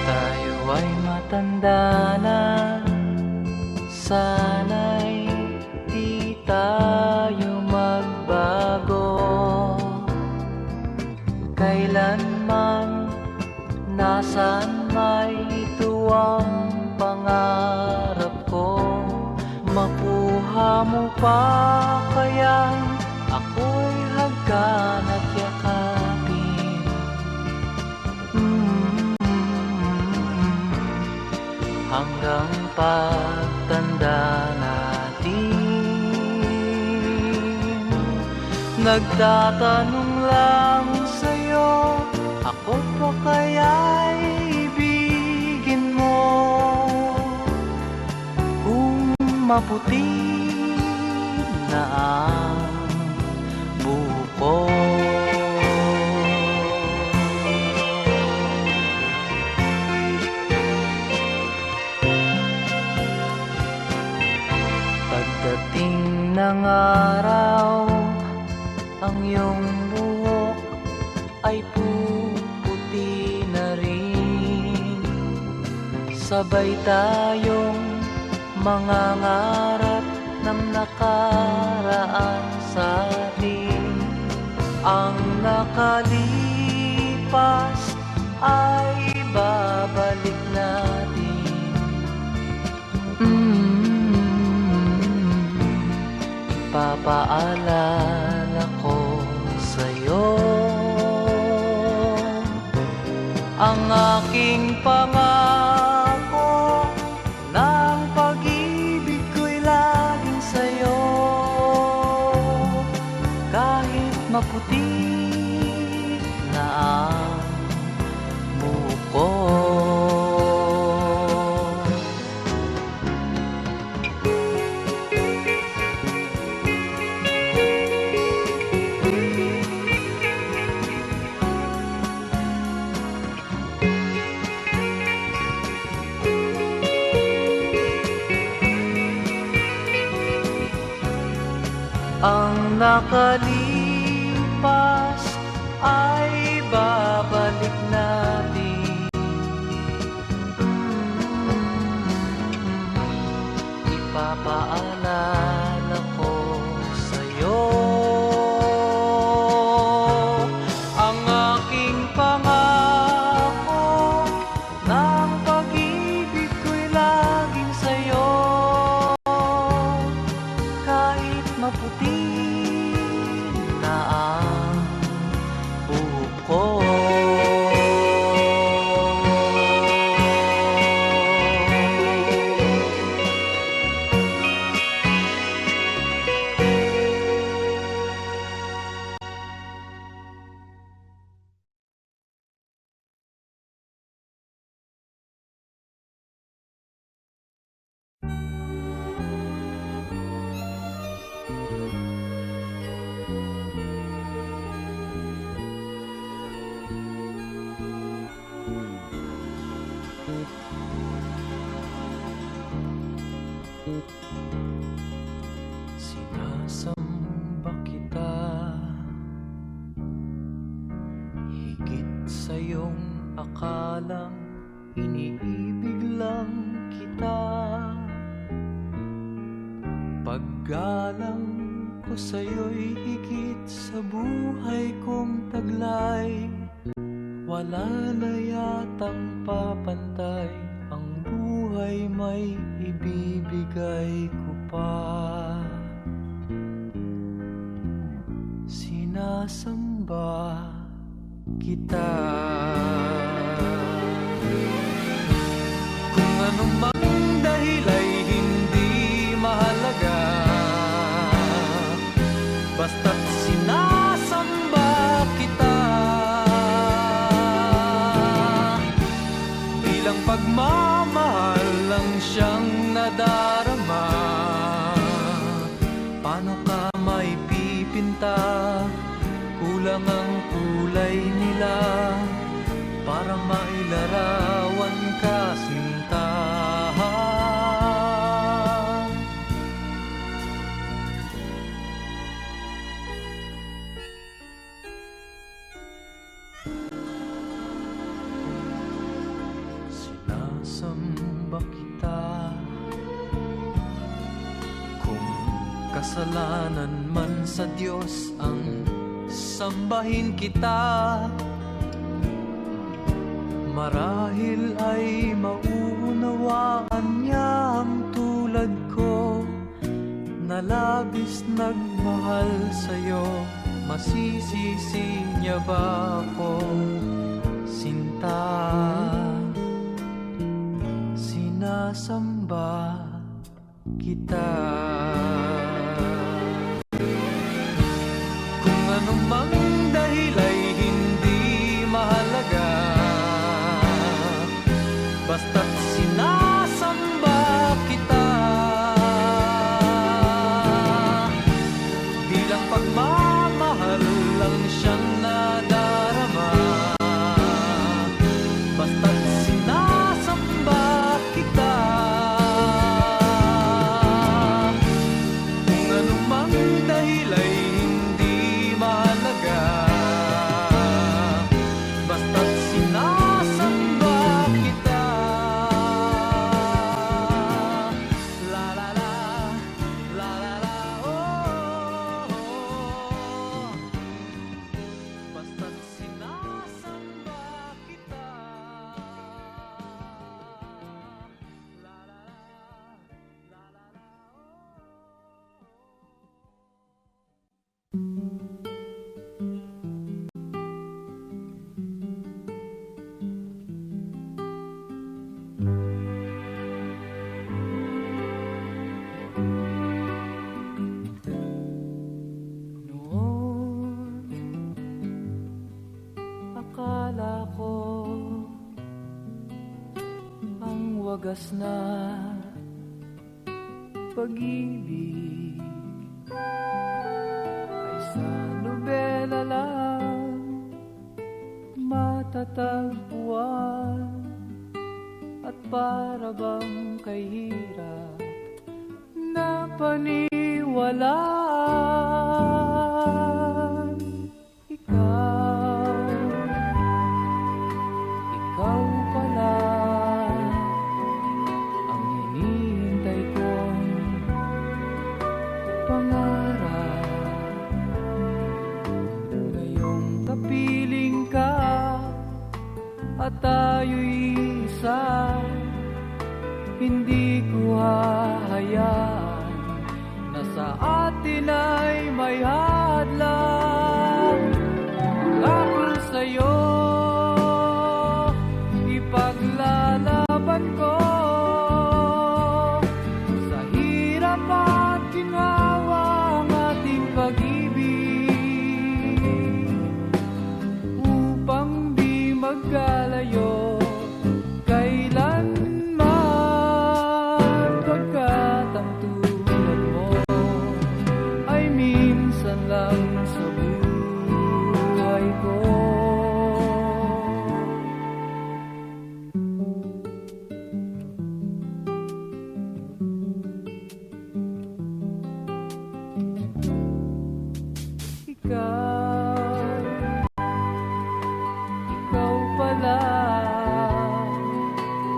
Tayo ay matanda na, sana'y di tayo magbago. Kailanman, nasaan may ito ang pangarap ko. Makuha mo pa kaya ako'y hagkan at yakapin. Hanggang pagtanda natin, nagtatanong lang sa'yo, ako pa kaya'y ibigin mo? Kung maputi na ang buko, pagdating ng araw, ang iyong buhok ay puputi na rin. Sabay tayong mangangarap ng nakaraan sa atin. Ang nakalipas ay babalik natin. Ipapaalala ko sa'yo ang aking pangako, ng pag-ibig ko'y laging sa'yo. Kahit maputi na ang buko. Ang nakalipas ay babalik natin. Ipapaalala ko sa'yo ang aking pangako, ng pag-ibig ko'y laging sa'yo. Kahit maputi na ang buko. Sinasamba kita, higit sa iyong akalang iniibig lang kita. Paggalang ko sa'yo'y higit sa buhay kong taglay. Wala na yatang papantay, ang buhay may ibibigay ko pa. Sinasamba kita. Kung anong mang dahil ay hindi mahalaga, basta't sinasamba kita. Bilang pagmamahal lang siyang nadarama. Paano ka may pipinta? Kulang ang kulay nila para mailarawan ka, sinta. Sinasamba kita, kung kasalanan man sa Diyos ang sambahin kita. Marahil ay mauunawaan niya ang tulad ko, na labis nagmahal sa'yo. Masisisi niya ba ako, sinta? Sinasamba kita. Kung anumang dahil ay hindi mahalaga, basta't sinasamba kita. Bilang pagmamahal lang siyang nadarama, basta't sinasamba kita. Kung anumang dahil ay hindi mahalaga, basta't sinasamba kita. La la la, la la la, oh, oh. Basta't sinasamba kita. La la la, la la la, noon akala ko ang wagas na pag-ibig ay sa nobela lang matatagpuan, at para bang kahirap na paniwalaan. Ikaw pala ang hinihintay kong pangarap. Ngayong kapiling ka at tayo'y isa, hindi ko hahayaan na sa atin ay may hadlang. Pangako sa'yo, ipaglalaban ko sa hirap at ginhawa ang ating pag-ibig, upang di magkalayo kailanman, pagkat ang tulad mo ay minsan lang sa buhay ko. Ikaw pala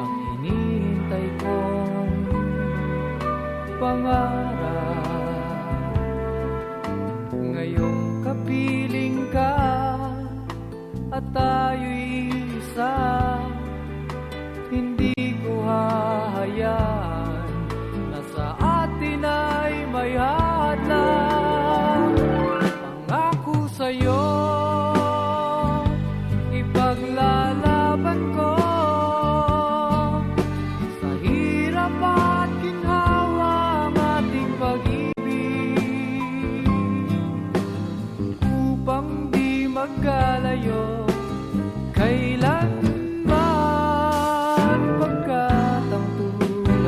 ang hinihintay kong pangarap. Ngayong kapiling ka at tayo'y isa, hindi ko hahayaan na sa atin ay may hadlang. Pangako sa'yo, ipaglalaban ko sa hirap at ginhawa ang ating pag-ibig, upang di magkalayo kailanman, pagkat ang tulad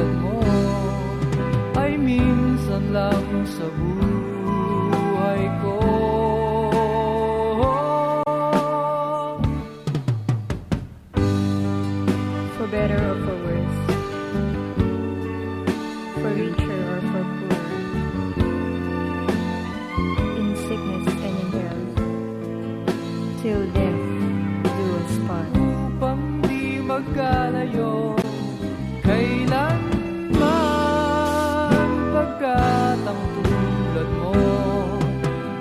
magkalayo kailanman, pagkat ang tulad mo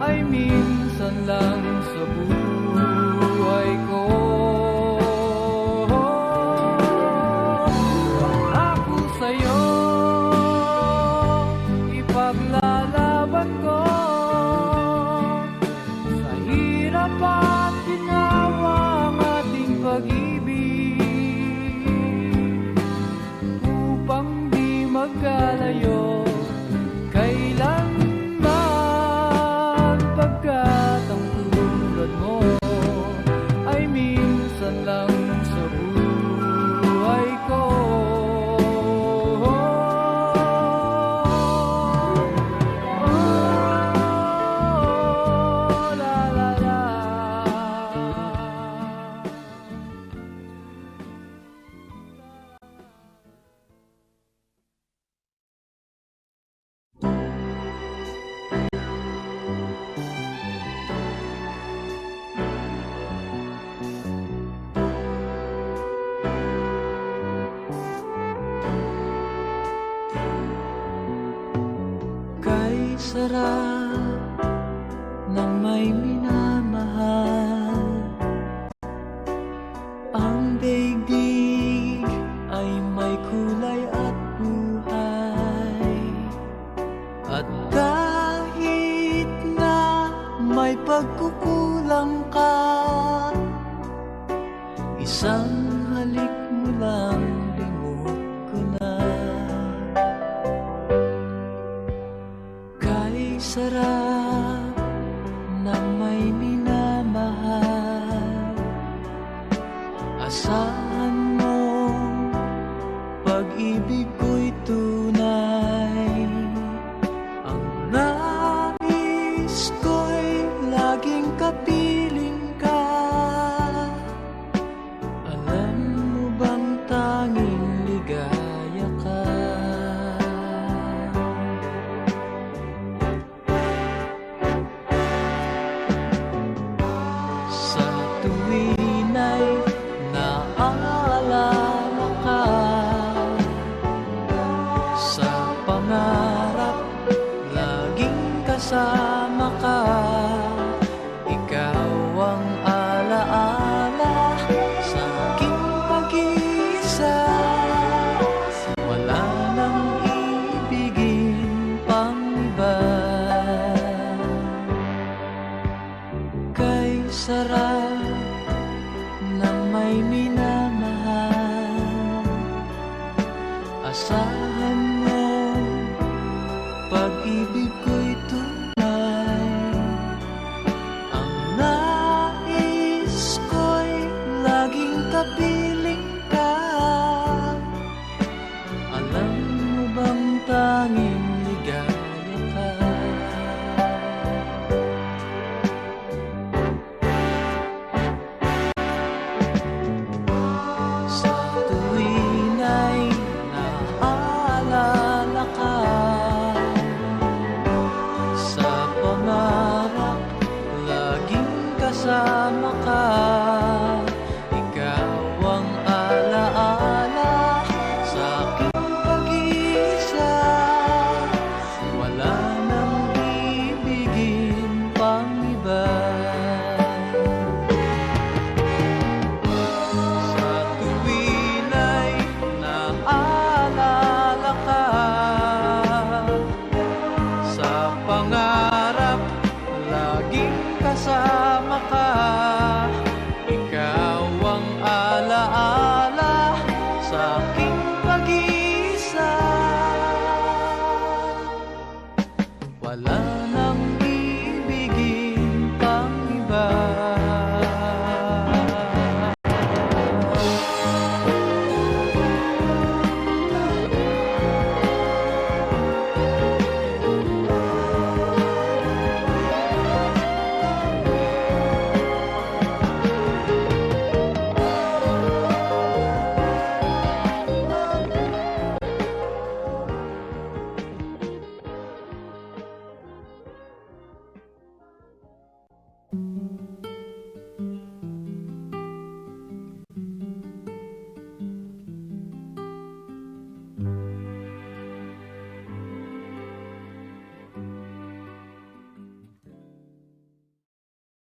ay minsan lang sa buhay ko. Ako sa'yo, ipaglalaban ko sa hirap at ginawa ang ating pag-ibig, upang di magkalayo kailanman, pagkat ang tulad mo ay minsan lang sa buhay ko. La la la. Kay sarap ng may minamahal, ang daigdig ay may kulay at buhay. At kahit na may pagkukulang ka, isang halik mo lang limot ko na. Kay sarap ng may minamahal, asahan mo pag-ibig ko'y tunay. Ang nais ko'y laging kapiling ka. Alam mo bang tanging ligaya ka? Sa tuwin ay naaalala ka, sa pangarap laging kasama ka. Ikaw ang alaala sa aking pag-iisa. Wala nang ibigin pang iba. Kay sarap ng may minamahal, asahan